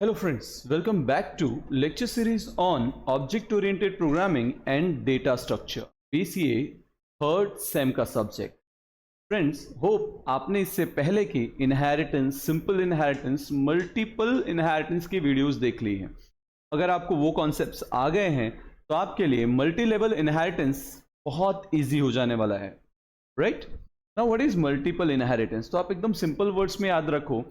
Hello friends, welcome back to lecture series on object-oriented programming and data structure, BCA third same का subject. Friends, hope आपने इससे पहले की inheritance, simple inheritance, multiple inheritance की videos देख ली हैं। अगर आपको वो कॉन्सेप्ट्स आ गए हैं तो आपके लिए मल्टी लेवल इनहेरिटेंस बहुत ईजी हो जाने वाला है, right? Now what is multiple inheritance? तो आप एकदम सिंपल वर्ड्स में याद रखो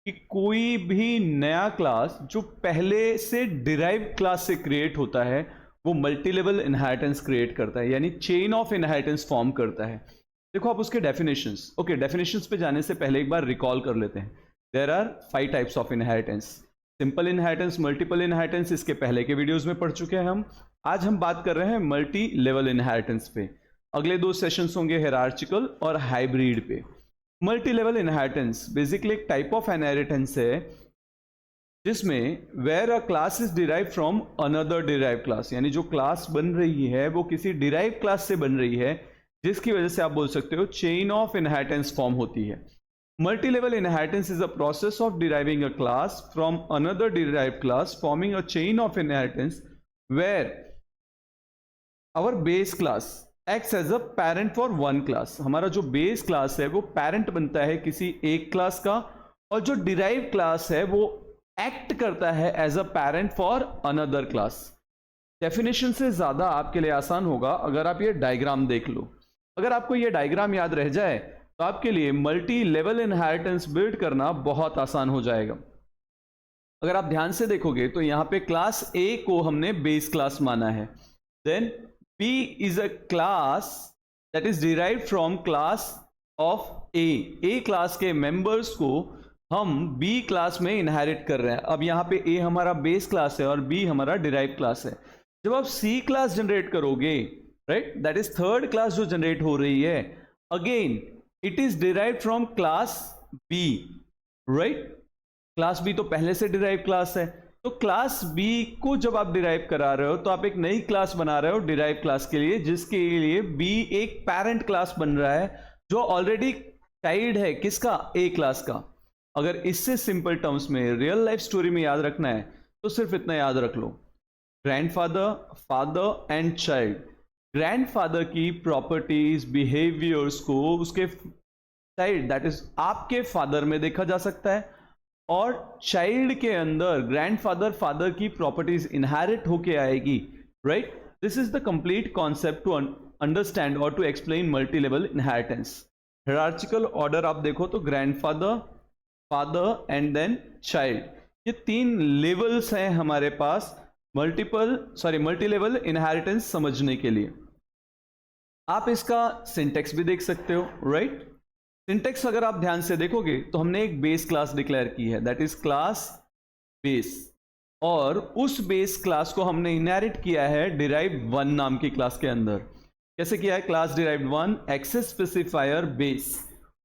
कि कोई भी नया क्लास जो पहले से डिराइव क्लास से क्रिएट होता है वो मल्टी लेवल इनहेरिटेंस क्रिएट करता है, यानी चेन ऑफ इनहेरिटेंस फॉर्म करता है। देखो आप उसके डेफिनेशंस, ओके, डेफिनेशंस पे जाने से पहले एक बार रिकॉल कर लेते हैं। There are 5 types of inheritance. Simple inheritance, multiple inheritance, इसके पहले के वीडियोस में पढ़ चुके हैं हम। आज हम बात कर रहे हैं मल्टी लेवल इनहेरिटेंस पे। अगले 2 सेशंस होंगे हायरार्चिकल और हाइब्रिड पे। मल्टी लेवल इनहेरिटेंस बेसिकली एक टाइप ऑफ इनहेरिटेंस है जिसमें where a class is derive from another derive class, यानी जो क्लास बन रही है वो किसी डिराइव क्लास से बन रही है, जिसकी वजह से आप बोल सकते हो चेन ऑफ इनहेरिटेंस फॉर्म होती है। Multi level inheritance is a process of deriving a class from another derive class, forming a chain of inheritance where our base class acts as a parent for one class. हमारा जो base class है वो parent बनता है किसी एक class का, और जो डिराइव क्लास है वो एक्ट करता है as a parent for another class. Definition से ज्यादा आपके लिए आसान होगा अगर आप ये डायग्राम देख लो। अगर आपको ये डायग्राम याद रह जाए तो आपके लिए मल्टी लेवल इनहेरिटेंस बिल्ड करना बहुत आसान हो जाएगा। अगर आप ध्यान से देखोगे तो यहां पे क्लास ए को हमने बेस क्लास माना है, then B is a class that is derived from class of A. A class के मेंबर्स को हम B क्लास में इनहेरिट कर रहे हैं। अब यहाँ पे A हमारा बेस क्लास है और B हमारा डिराइव क्लास है। जब आप C क्लास जनरेट करोगे, right, that is third class जो जनरेट हो रही है, again it is derive from class B, right? Class B तो पहले से डिराइव क्लास है, तो क्लास B को जब आप डिराइव करा रहे हो तो आप एक नई क्लास बना रहे हो डिराइव क्लास के लिए, जिसके लिए B एक पेरेंट क्लास बन रहा है जो ऑलरेडी चाइल्ड है किसका? A क्लास का। अगर इससे सिंपल टर्म्स में रियल लाइफ स्टोरी में याद रखना है तो सिर्फ इतना याद रख लो, grandfather, father and child. Grandfather की प्रॉपर्टीज, बिहेवियर्स को उसके चाइल्ड दैट इज आपके फादर में देखा जा सकता है, और चाइल्ड के अंदर ग्रैंडफादर, फादर की प्रॉपर्टीज इनहेरिट होके आएगी, right? This is the complete concept to understand और to explain multi level inheritance. Hierarchical order आप देखो तो grandfather, father and then child, ये 3 लेवल्स हैं हमारे पास मल्टी लेवल इनहेरिटेंस समझने के लिए। आप इसका सिंटेक्स भी देख सकते हो, राइट? सिंटेक्स अगर आप ध्यान से देखोगे तो हमने एक बेस क्लास डिक्लेयर की है, दैट इज क्लास बेस, और उस बेस क्लास को हमने इनहेरिट किया है डिराइव 1 नाम की क्लास के अंदर। कैसे किया है? Class derive 1 access specifier base,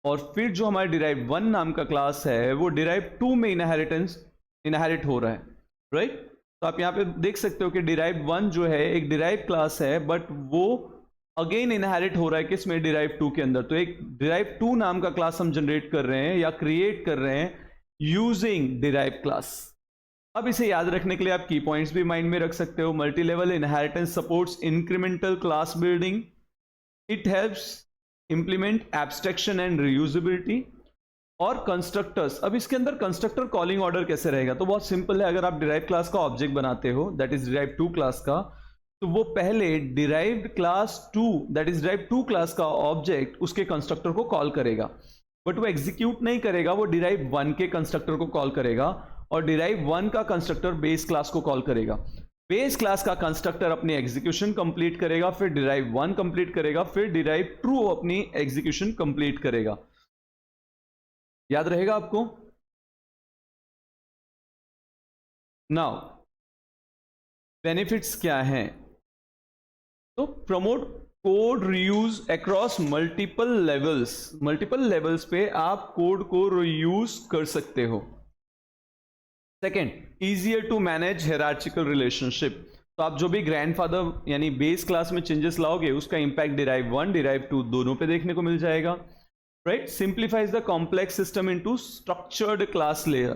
और फिर जो हमारा डिराइव 1 नाम का क्लास है वो डिराइव 2 में इनहेरिट हो रहा है, राइट? तो आप यहाँ पे देख सकते हो कि डिराइव 1 जो है एक डिराइव क्लास है, बट वो अगेन इनहेरिट हो रहा है किसमें? डिराइव 2 के अंदर। तो एक डिराइव 2 नाम का क्लास हम जनरेट कर रहे हैं या क्रिएट कर रहे हैं यूजिंग डिराइव क्लास। अब इसे याद रखने के लिए आप की पॉइंट्स भी माइंड में रख सकते हो। Multi level inheritance supports incremental class building, it helps implement abstraction and reusability, और कंस्ट्रक्टर्स। अब इसके अंदर कंस्ट्रक्टर कॉलिंग ऑर्डर कैसे रहेगा? तो बहुत सिंपल है। अगर आप डिराइव क्लास का ऑब्जेक्ट बनाते हो, दैट इज डिराइव 2 क्लास का, तो वो पहले derived class 2 that is derive 2 class का ऑब्जेक्ट उसके कंस्ट्रक्टर को कॉल करेगा, बट वो एग्जीक्यूट नहीं करेगा, वो डिराइव 1 के कंस्ट्रक्टर को कॉल करेगा, और डिराइव 1 का कंस्ट्रक्टर बेस क्लास को कॉल करेगा। बेस क्लास का कंस्ट्रक्टर अपनी एग्जीक्यूशन कंप्लीट करेगा, फिर डिराइव 1 कंप्लीट करेगा, फिर डिराइव 2 अपनी एग्जीक्यूशन कंप्लीट करेगा। याद रहेगा आपको? नाउ बेनिफिट्स क्या हैं? तो promote code reuse across multiple levels पे आप कोड को रीयूज कर सकते हो। Second, easier to manage hierarchical relationship. तो आप जो भी ग्रैंडफादर यानी बेस क्लास में चेंजेस लाओगे उसका इंपैक्ट डिराइव 1, डिराइव 2 दोनों पे देखने को मिल जाएगा, right? Simplifies the complex system into structured class layer.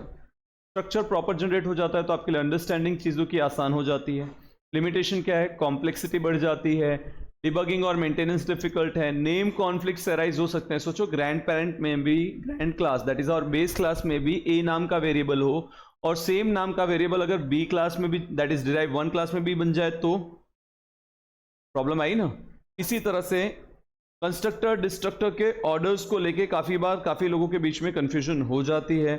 Structure proper generate हो जाता है तो आपके लिए अंडरस्टैंडिंग चीज़ों की आसान हो जाती है। लिमिटेशन क्या है? कॉम्प्लेक्सिटी बढ़ जाती है, डिबगिंग और मेंटेनेंस डिफिकल्ट है, नेम कॉन्फ्लिक्ट्स अराइज हो सकते हैं। सोचो ग्रैंड पेरेंट में भी, ग्रैंड क्लास दैट इज और बेस क्लास में भी ए नाम का वेरिएबल हो और सेम नाम का वेरिएबल अगर बी क्लास में भी that is derive one class में भी बन जाए तो प्रॉब्लम आई ना। इसी तरह से कंस्ट्रक्टर डिस्ट्रक्टर के ऑर्डर्स को लेके काफी बार काफी लोगों के बीच में कंफ्यूजन हो जाती है,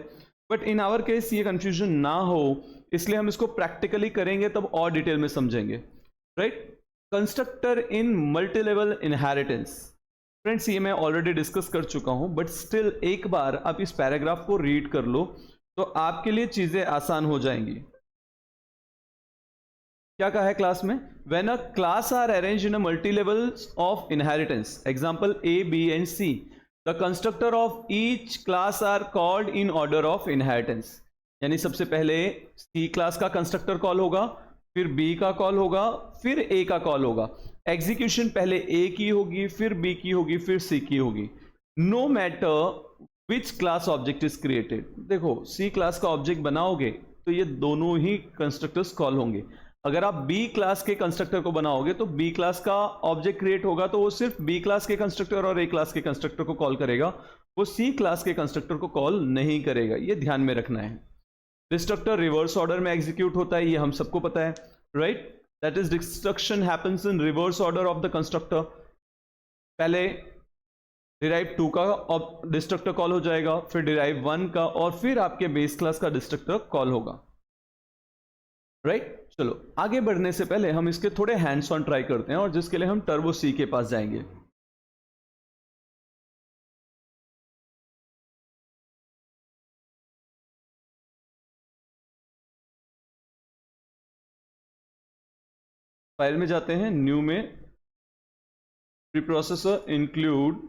बट इन आवर केस ये कंफ्यूजन ना हो इसलिए हम इसको प्रैक्टिकली करेंगे तब और डिटेल में समझेंगे, राइट। कंस्ट्रक्टर इन मल्टी लेवल इनहेरिटेंस, फ्रेंड्स ये मैं ऑलरेडी डिस्कस कर चुका हूं, बट स्टिल एक बार आप इस पैराग्राफ को रीड कर लो तो आपके लिए चीजें आसान हो जाएंगी। क्या कहा है क्लास में? When a class are arrange in a multi levels of inheritance, example A B and C, the constructor of each class are called in order of inheritance. यानी सबसे पहले सी क्लास का कंस्ट्रक्टर कॉल होगा, फिर B का call होगा, फिर ए का कॉल होगा। एग्जीक्यूशन पहले ए की होगी, फिर बी की होगी, फिर सी की होगी, no matter which class object is created. देखो सी क्लास का ऑब्जेक्ट बनाओगे तो ये दोनों ही कंस्ट्रक्टर्स कॉल होंगे। अगर आप बी क्लास के कंस्ट्रक्टर को बनाओगे तो बी क्लास का ऑब्जेक्ट क्रिएट होगा तो वो सिर्फ बी क्लास के कंस्ट्रक्टर और ए क्लास के कंस्ट्रक्टर को कॉल करेगा, वो सी क्लास के कंस्ट्रक्टर को कॉल नहीं करेगा। ये ध्यान में रखना है। डिस्ट्रक्टर रिवर्स ऑर्डर में एग्जीक्यूट होता है, ये हम सबको पता है, right. That is destruction happens in reverse order of the constructor. पहले डिराइव 2 का डिस्ट्रक्टर कॉल हो जाएगा, फिर डिराइव 1 का, और फिर आपके बेस क्लास का डिस्ट्रक्टर कॉल होगा, राइट। चलो आगे बढ़ने से पहले हम इसके थोड़े हैंड्स ऑन ट्राई करते हैं, और जिसके लिए हम टर्बो सी के पास जाएंगे। फाइल में जाते हैं, न्यू में, preprocessor include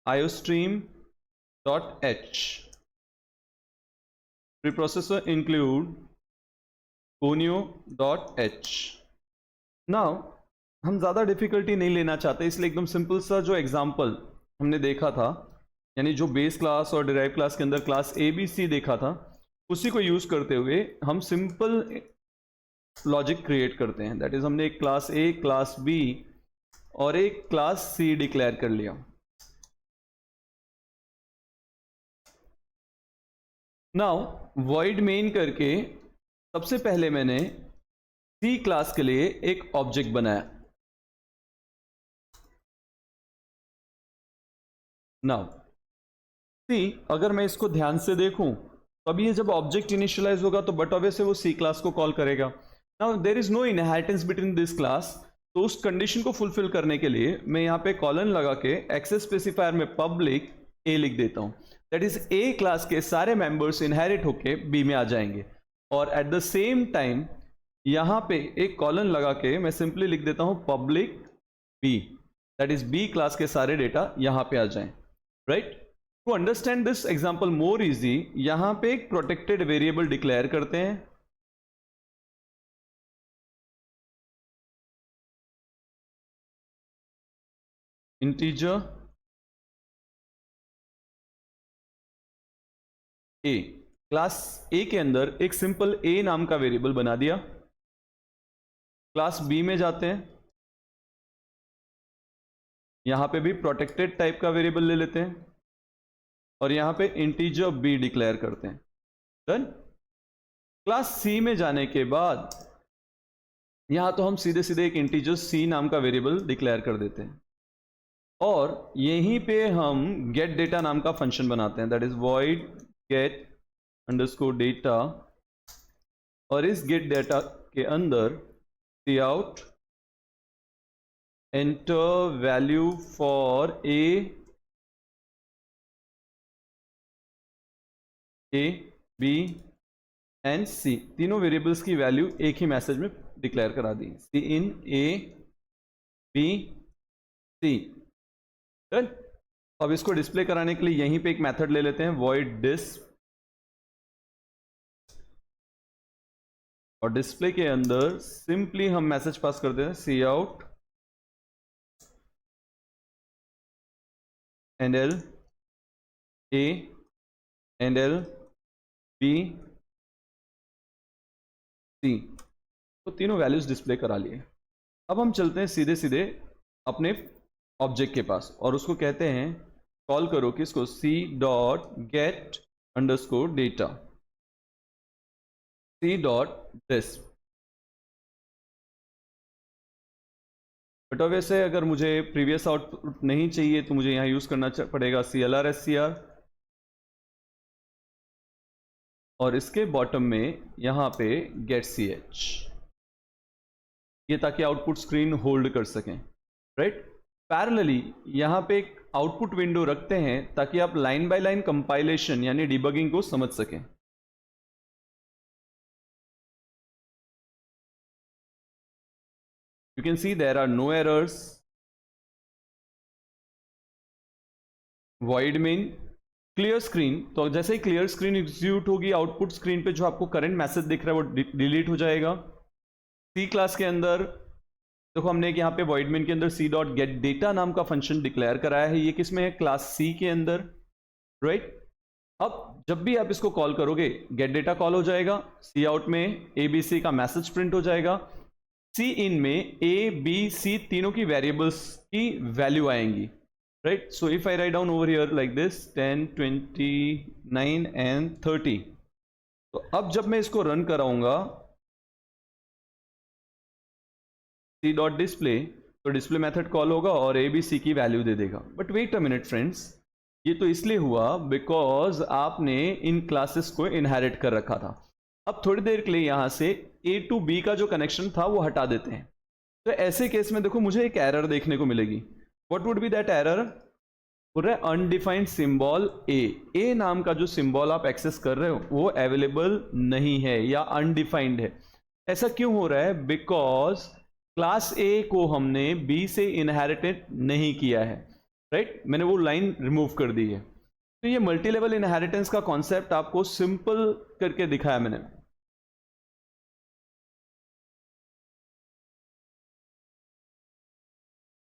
iostream.h, preprocessor include conio.h। Now हम ज़्यादा डिफिकल्टी नहीं लेना चाहते, इसलिए एकदम सिंपल सा जो एग्जांपल हमने देखा था, यानी जो बेस क्लास और डिराइव क्लास के अंदर क्लास ए बी सी देखा था, उसी को यूज़ करते हुए हम सिंपल लॉजिक क्रिएट करते हैं। दैट इज हमने एक क्लास ए, क्लास बी और एक क्लास सी डिक्लेयर कर लिया। नाउ void main करके सबसे पहले मैंने सी क्लास के लिए एक ऑब्जेक्ट बनाया। नाउ सी, अगर मैं इसको ध्यान से देखूं तो अभी ये जब ऑब्जेक्ट इनिशियलाइज होगा तो बट ऑब्वियस से वो सी क्लास को कॉल करेगा। Now there is no inheritance between this class, तो उस कंडीशन को फुलफिल करने के लिए मैं यहाँ पे कॉलन लगा के एक्सेस स्पेसिफायर में पब्लिक ए लिख देता हूँ। दैट इज ए क्लास के सारे मेंबर्स इनहेरिट होके बी में आ जाएंगे, और एट द सेम टाइम यहाँ पे एक कॉलन लगा के मैं सिंपली लिख देता हूँ public B, that is B class के सारे डेटा यहाँ पे आ जाएं, right. To understand this example more easy, यहां पे एक प्रोटेक्टेड वेरिएबल डिक्लेयर करते हैं। इंटीजर ए, क्लास ए के अंदर एक सिंपल ए नाम का वेरिएबल बना दिया। क्लास बी में जाते हैं, यहां पे भी प्रोटेक्टेड टाइप का वेरिएबल ले लेते हैं और यहां पे इंटीजर बी डिक्लेयर करते हैं। डन। क्लास सी में जाने के बाद यहां तो हम सीधे सीधे एक इंटीजर सी नाम का वेरिएबल डिक्लेयर कर देते हैं, और यहीं पे हम गेट डेटा नाम का फंक्शन बनाते हैं। That is void get underscore data, और इस गेट डेटा के अंदर cout enter value for a B and c, तीनों वेरिएबल्स की वैल्यू एक ही मैसेज में डिक्लेयर करा दी, सी इन ए बी सी। अब इसको डिस्प्ले कराने के लिए यहीं पे एक मेथड ले लेते हैं void disp, और डिस्प्ले के अंदर सिंपली हम मैसेज पास कर देते हैं cout end l a end l b, c, तो तीनों वैल्यूज डिस्प्ले करा लिए। अब हम चलते हैं सीधे सीधे अपने ऑब्जेक्ट के पास और उसको कहते हैं, कॉल करो किसको, C dot get underscore data, C dot this. But वैसे अगर मुझे प्रीवियस आउटपुट नहीं चाहिए तो मुझे यहाँ यूज करना पड़ेगा CLR/SCR, और इसके बॉटम में यहाँ पे गेट CH, ये ताकि आउटपुट स्क्रीन होल्ड कर सकें, राइट। पैरेलली यहाँ पे एक आउटपुट विंडो रखते हैं ताकि आप लाइन बाय लाइन कंपाइलेशन यानी डिबगिंग को समझ सकें। You can see there are no errors, void main, clear screen। तो जैसे ही क्लियर स्क्रीन एग्जीक्यूट होगी, आउटपुट स्क्रीन पे जो आपको करंट मैसेज दिख रहा है वो डिलीट हो जाएगा। सी क्लास के अंदर देखो हमने यहाँ पे void main के अंदर सी डॉट गेट डेटा नाम का फंक्शन डिक्लेयर कराया है। ये किस में है, क्लास सी के अंदर, राइट। अब जब भी आप इसको कॉल करोगे गेट डेटा कॉल हो जाएगा, सी आउट में ABC का मैसेज प्रिंट हो जाएगा, सी इन में ABC तीनों की वेरिएबल्स की वैल्यू आएंगी, right. So if I write down over here like this 10, 29 and 30, तो अब जब मैं इसको रन कराऊंगा सी डॉट डिस्प्ले, तो डिस्प्ले मेथड कॉल होगा और ABC की वैल्यू दे देगा। But wait a minute friends, ये तो इसलिए हुआ बिकॉज आपने इन क्लासेस को इनहेरिट कर रखा था। अब थोड़ी देर के लिए यहां से A to B का जो कनेक्शन था वो हटा देते हैं। तो ऐसे केस में देखो मुझे एक एरर देखने को मिलेगी। What would be that error? बोल रहा है अनडिफाइंड सिंबल ए नाम का जो सिंबल आप एक्सेस कर रहे हो वो अवेलेबल नहीं है या अनडिफाइंड है। ऐसा क्यों हो रहा है? बिकॉज क्लास A को हमने B से इनहेरिटेड नहीं किया है, राइट। मैंने वो लाइन रिमूव कर दी है। तो ये मल्टी लेवल इनहेरिटेंस का कॉन्सेप्ट आपको सिंपल करके दिखाया मैंने।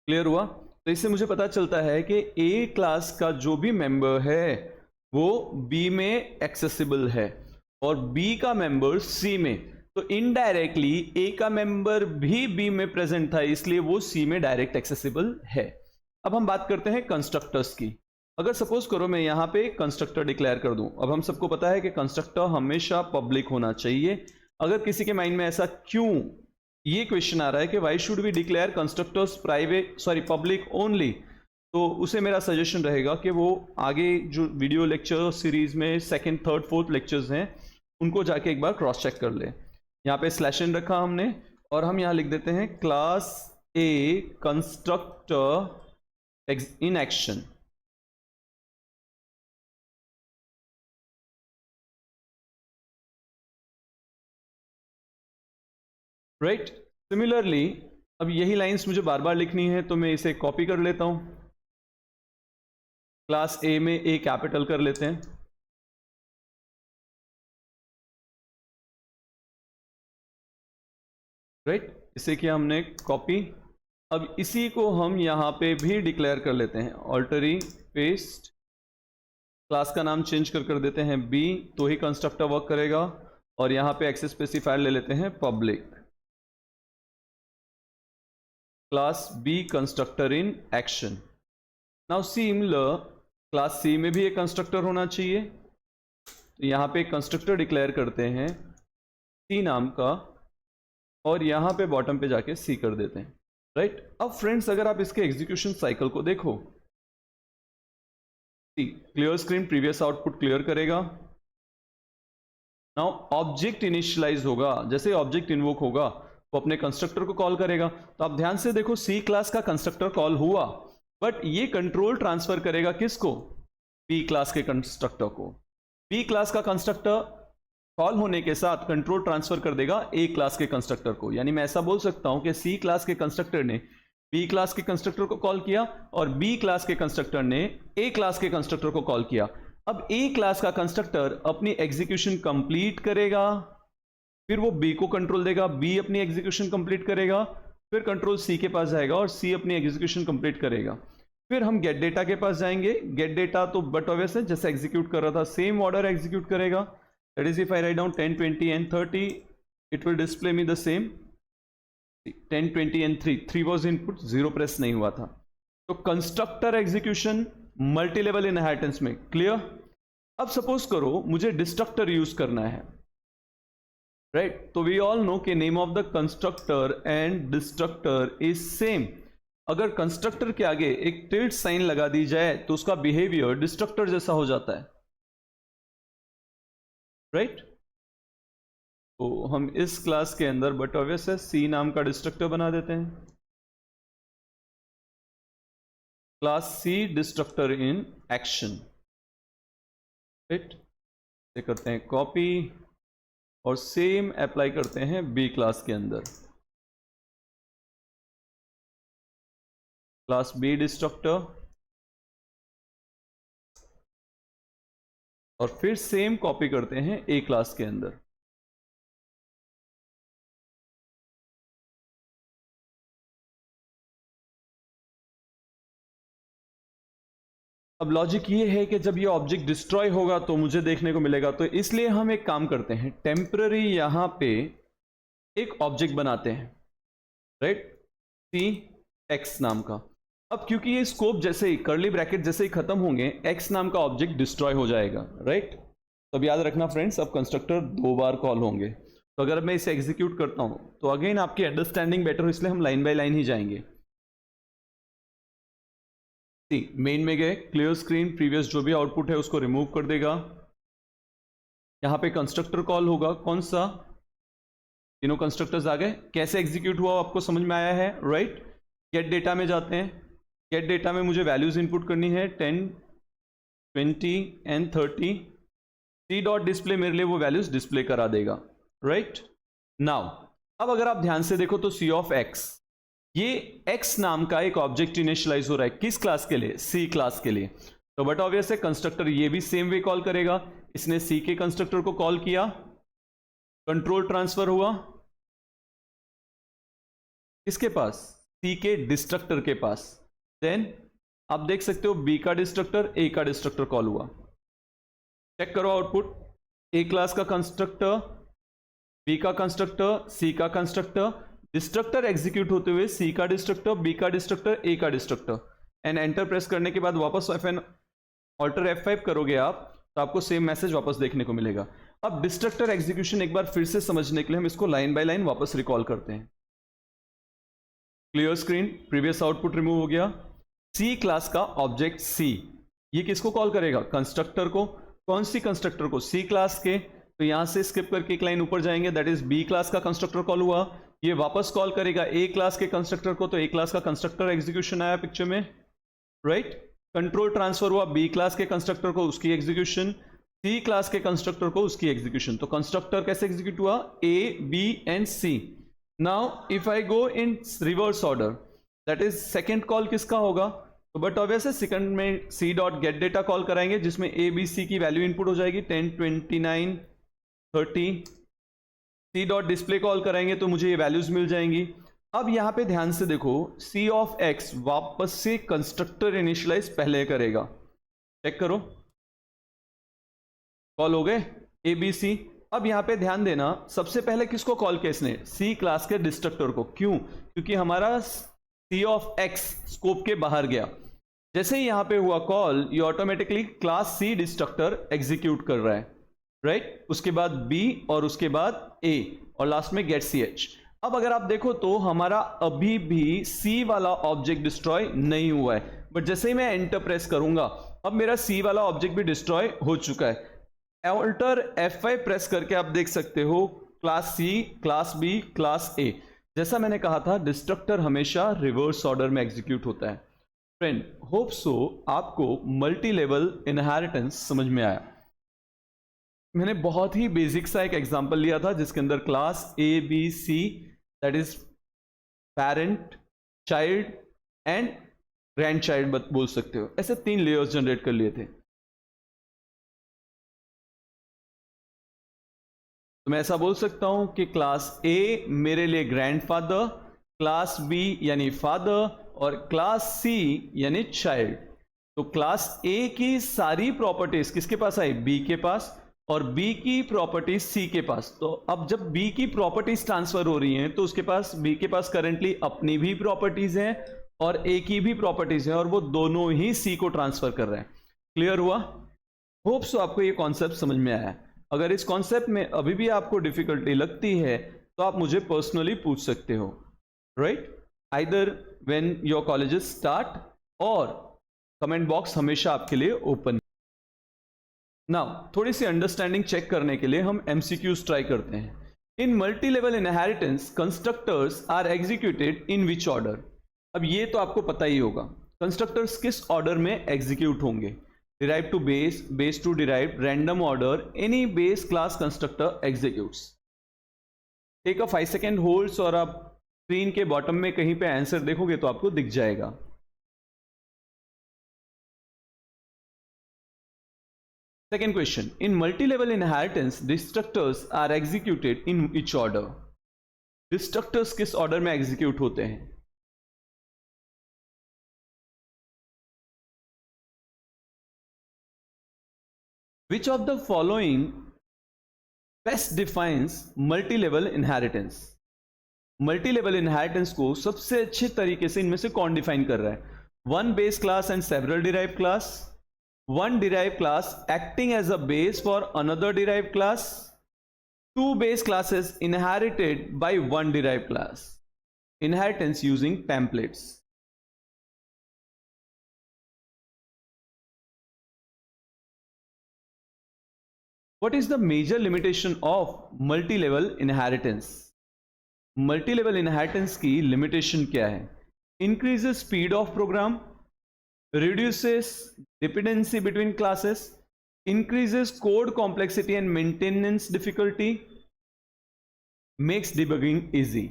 क्लियर हुआ? तो इससे मुझे पता चलता है कि A क्लास का जो भी मेंबर है वो B में एक्सेसिबल है और B का मेंबर C में, तो इनडायरेक्टली A का मेंबर भी B में प्रेजेंट था इसलिए वो C में डायरेक्ट एक्सेसिबल है। अब हम बात करते हैं कंस्ट्रक्टर्स की। अगर सपोज करो मैं यहाँ पे कंस्ट्रक्टर डिक्लेयर कर दूं, अब हम सबको पता है कि कंस्ट्रक्टर हमेशा पब्लिक होना चाहिए। अगर किसी के माइंड में ऐसा क्यों ये क्वेश्चन आ रहा है कि why should we declare constructors public only, तो उसे मेरा सजेशन रहेगा कि वो आगे जो वीडियो लेक्चर सीरीज में सेकंड, थर्ड, फोर्थ लेक्चर्स हैं उनको जाके एक बार क्रॉस चेक कर ले। यहाँ पे /n रखा हमने और हम यहाँ लिख देते हैं class A constructor in action. Right. Similarly अब यही लाइंस मुझे बार बार लिखनी है तो मैं इसे कॉपी कर लेता हूं। क्लास A में A कैपिटल कर लेते हैं, राइट। इसे किया हमने कॉपी। अब इसी को हम यहां पे भी डिक्लेयर कर लेते हैं, ऑल्टरिंग पेस्ट, क्लास का नाम चेंज कर देते हैं B, तो ही कंस्ट्रक्टर वर्क करेगा। और यहां पे एक्सेस स्पेसिफायर ले लेते हैं public, class B constructor in action. Now similar class C में भी एक कंस्ट्रक्टर होना चाहिए, तो यहां पे कंस्ट्रक्टर डिक्लेयर करते हैं C नाम का और यहां पे बॉटम पे जाके C कर देते हैं, राइट। अब फ्रेंड्स अगर आप इसके एग्जीक्यूशन साइकिल को देखो, clear screen previous output clear करेगा। नाउ ऑब्जेक्ट इनिशियलाइज होगा, जैसे ऑब्जेक्ट इन्वोक होगा वो अपने कंस्ट्रक्टर को कॉल करेगा। तो आप ध्यान से देखो C क्लास का कंस्ट्रक्टर कॉल हुआ, बट ये कंट्रोल ट्रांसफर करेगा किसको? B क्लास के कंस्ट्रक्टर को। B क्लास का कंस्ट्रक्टर कॉल होने के साथ कंट्रोल ट्रांसफर कर देगा A क्लास के कंस्ट्रक्टर को। यानी मैं ऐसा बोल सकता हूं कि C क्लास के कंस्ट्रक्टर ने B क्लास के कंस्ट्रक्टर को कॉल किया और B क्लास के कंस्ट्रक्टर ने A क्लास के कंस्ट्रक्टर को कॉल किया। अब A क्लास का कंस्ट्रक्टर अपनी एग्जीक्यूशन कंप्लीट करेगा, फिर वो B को कंट्रोल देगा, B अपनी एग्जीक्यूशन कंप्लीट करेगा, फिर कंट्रोल C के पास जाएगा और C अपनी एग्जीक्यूशन कंप्लीट करेगा। फिर हम गेट डेटा के पास जाएंगे। गेट डेटा तो बट ऑब्वियस है, जैसे एग्जीक्यूट कर रहा था सेम ऑर्डर एग्जीक्यूट करेगा। That is, if I write down 10, 20 and 30, it will display me the same. 10, 20 and 3 was input, 0 press नहीं हुआ था. तो constructor execution multi level inheritance में क्लियर. अब सपोज करो मुझे डिस्ट्रक्टर यूज करना है, राइट. तो वी ऑल नो कि name of the constructor and destructor is same. अगर कंस्ट्रक्टर के आगे एक टिल्ट साइन लगा दी जाए तो उसका बिहेवियर डिस्ट्रक्टर जैसा हो जाता है, राइट. तो हम इस क्लास के अंदर बट ऑब्वियस है सी नाम का डिस्ट्रक्टर बना देते हैं. Class C destructor in action, right. ये करते हैं कॉपी और सेम अप्लाई करते हैं बी क्लास के अंदर. क्लास बी डिस्ट्रक्टर और फिर सेम कॉपी करते हैं ए क्लास के अंदर. अब लॉजिक ये है कि जब ये ऑब्जेक्ट डिस्ट्रॉय होगा तो मुझे देखने को मिलेगा, तो इसलिए हम एक काम करते हैं, टेम्पररी यहां पे एक ऑब्जेक्ट बनाते हैं, राइट, सी एक्स नाम का. अब क्योंकि ये स्कोप जैसे ही कर्ली ब्रैकेट जैसे ही खत्म होंगे एक्स नाम का ऑब्जेक्ट डिस्ट्रॉय हो जाएगा, राइट. तो अब याद रखना फ्रेंड्स, अब कंस्ट्रक्टर 2 बार कॉल होंगे. तो अगर मैं इसे एग्जीक्यूट करता हूं तो अगेन आपकी अंडरस्टैंडिंग बेटर हो, इसलिए हम लाइन बाय लाइन ही जाएंगे. मेन में गए, क्लियर स्क्रीन, प्रीवियस जो भी आउटपुट है उसको रिमूव कर देगा. यहां पे कंस्ट्रक्टर कॉल होगा, कौन सा, तीनों कंस्ट्रक्टर्स आ गए. कैसे एग्जीक्यूट हुआ आपको समझ में आया है, राइट. गेट डेटा में जाते हैं. गेट डेटा में मुझे वैल्यूज इनपुट करनी है 10, 20 एंड 30. सी डॉट डिस्प्ले मेरे लिए वो वैल्यूज डिस्प्ले करा देगा, राइट. नाउ अब अगर आप ध्यान से देखो तो सी ऑफ एक्स, ये x नाम का एक ऑब्जेक्ट इनिशियलाइज हो रहा है, किस क्लास के लिए, c क्लास के लिए. तो बट ऑब्वियस है कंस्ट्रक्टर ये भी सेम वे कॉल करेगा. इसने c के कंस्ट्रक्टर को कॉल किया, कंट्रोल ट्रांसफर हुआ किसके पास, c के डिस्ट्रक्टर के पास. देन आप देख सकते हो b का डिस्ट्रक्टर, a का डिस्ट्रक्टर कॉल हुआ. चेक करो आउटपुट, a क्लास का कंस्ट्रक्टर, b का कंस्ट्रक्टर, c का कंस्ट्रक्टर, डिस्ट्रक्टर एग्जीक्यूट होते हुए सी का डिस्ट्रक्टर, बी का डिस्ट्रक्टर, ए का डिस्ट्रक्टर. एंड एंटर प्रेस करने के बाद वापस ऑल्टर F5 करोगे आप तो आपको सेम मैसेज वापस देखने को मिलेगा. अब डिस्ट्रक्टर एग्जीक्यूशन एक बार फिर से समझने के लिए हम इसको लाइन बाय लाइन वापस रिकॉल करते हैं. Clear screen, previous output remove हो गया. सी क्लास का ऑब्जेक्ट सी, ये किसको कॉल करेगा, कंस्ट्रक्टर को. कौन सी कंस्ट्रक्टर को, सी क्लास के. तो यहां से स्किप करके एक लाइन ऊपर जाएंगे, दैट इज बी क्लास का कंस्ट्रक्टर कॉल हुआ. ये वापस कॉल करेगा ए क्लास के कंस्ट्रक्टर को, तो ए क्लास का कंस्ट्रक्टर एग्जीक्यूशन आया पिक्चर में, राइट. कंट्रोल ट्रांसफर हुआ बी क्लास के कंस्ट्रक्टर को, उसकी एग्जीक्यूशन, सी क्लास के कंस्ट्रक्टर को, उसकी एग्जीक्यूशन. तो कंस्ट्रक्टर कैसे एग्जीक्यूट हुआ, A B and C. Now if I go in reverse order, that is second call किसका होगा, तो बट ऑब्वियस है सेकंड में C dot get data call कराएंगे जिसमें ए बी सी की वैल्यू इनपुट हो जाएगी 10, 29, 30. सी डॉट डिस्प्ले कॉल कराएंगे तो मुझे ये वैल्यूज मिल जाएंगी. अब यहां पे ध्यान से देखो, सी ऑफ एक्स वापस से कंस्ट्रक्टर इनिशियलाइज पहले करेगा. चेक करो, कॉल हो गए ए बी सी. अब यहां पे ध्यान देना, सबसे पहले किसको कॉल किया इसने, सी क्लास के डिस्ट्रक्टर को. क्यों, क्योंकि हमारा सी ऑफ एक्स स्कोप के बाहर गया. जैसे ही यहां पे हुआ कॉल, ये automatically class C destructor execute कर रहा है, राइट. उसके बाद बी और उसके बाद ए और लास्ट में गेट सी एच. अब अगर आप देखो तो हमारा अभी भी सी वाला ऑब्जेक्ट डिस्ट्रॉय नहीं हुआ है, बट जैसे ही मैं एंटर प्रेस करूंगा अब मेरा सी वाला ऑब्जेक्ट भी डिस्ट्रॉय हो चुका है. ऑल्टर F5 प्रेस करके आप देख सकते हो class C, class B, class A. जैसा मैंने कहा था डिस्ट्रक्टर हमेशा रिवर्स ऑर्डर में एग्जीक्यूट होता है. फ्रेंड होप सो आपको मल्टी लेवल इनहेरिटेंस समझ में आया. मैंने बहुत ही बेसिक सा एक एग्जांपल लिया था जिसके अंदर class A B C, that is parent, child and grand child बोल सकते हो, ऐसे 3 लेयर्स जनरेट कर लिए थे. तो मैं ऐसा बोल सकता हूं कि क्लास ए मेरे लिए ग्रैंडफादर, क्लास बी यानी फादर और क्लास सी यानी चाइल्ड. तो क्लास ए की सारी प्रॉपर्टीज किसके पास आई, बी के पास, और बी की प्रॉपर्टीज सी के पास। तो अब जब बी की प्रॉपर्टीज ट्रांसफर हो रही हैं तो उसके पास, बी के पास करंटली अपनी भी प्रॉपर्टीज हैं और ए की भी प्रॉपर्टीज हैं, और वो दोनों ही सी को ट्रांसफर कर रहे हैं। क्लियर हुआ? होप सो आपको ये कॉन्सेप्ट समझ में आया। अगर इस कॉन्सेप्ट में अभी भी आपको डिफिकल्टी लगती है तो आप मुझे पर्सनली पूछ सकते हो, right? Either when your colleges start, और कमेंट बॉक्स हमेशा आपके लिए ओपन। नाउ थोड़ी सी अंडरस्टैंडिंग चेक करने के लिए हम एमसीक्यूज ट्राई करते हैं। In multi level inheritance constructors are executed in which order? अब ये तो आपको पता ही होगा, कंस्ट्रक्टर्स किस ऑर्डर में एग्जीक्यूट होंगे। Derive to base, base to derive, random order, any base class constructor executes. Take a 5 second holds, और आप स्क्रीन के बॉटम में कहीं पे आंसर देखोगे तो आपको दिख जाएगा। Second question, in multi-level inheritance, destructors are executed in which order? Destructors किस ऑर्डर में एग्जीक्यूट होते हैं? Which of the following best defines multi-level inheritance? Multi-level inheritance को सबसे अच्छे तरीके से इनमें से कौन डिफाइन कर रहा है? One base class and several derived class, one derived class acting as a base for another derived class, two base classes inherited by one derived class. Inheritance using templates. What is the major limitation of multi-level inheritance? Multi-level inheritance की limitation क्या है? Increases speed of program, reduces dependency between classes, increases code complexity and maintenance difficulty, makes debugging easy.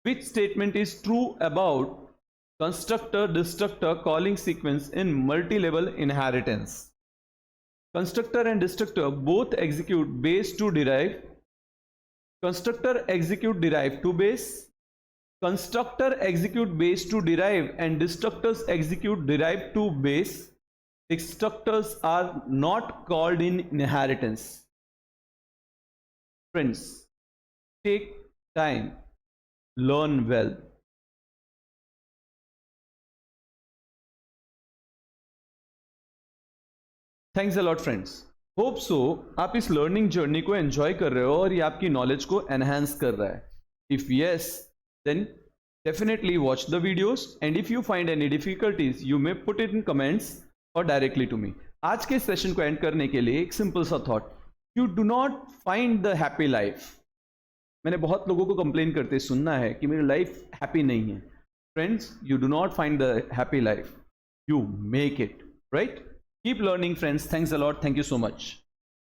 Which statement is true about constructor destructor calling sequence in multi-level inheritance? Constructor and destructor both execute base to derive. Constructor execute derive to base, constructor execute base to derive, and destructors execute derive to base. Destructors are not called in inheritance. Friends, take time, learn well. Thanks a lot, friends. Hope so आप इस learning journey को enjoy कर रहे हो और ये आपकी knowledge को एनहांस कर रहा है। If yes, then definitely watch the videos, and if you find any difficulties you may put it in comments और डायरेक्टली टू मी। आज के सेशन को एंड करने के लिए एक सिंपल सा thought, you do not find the happy life. मैंने बहुत लोगों को कंप्लेन करते सुनना है कि मेरी लाइफ हैप्पी नहीं है। Friends, you do not find the happy life, you make it, right? Keep learning, friends. Thanks a lot. Thank you so much.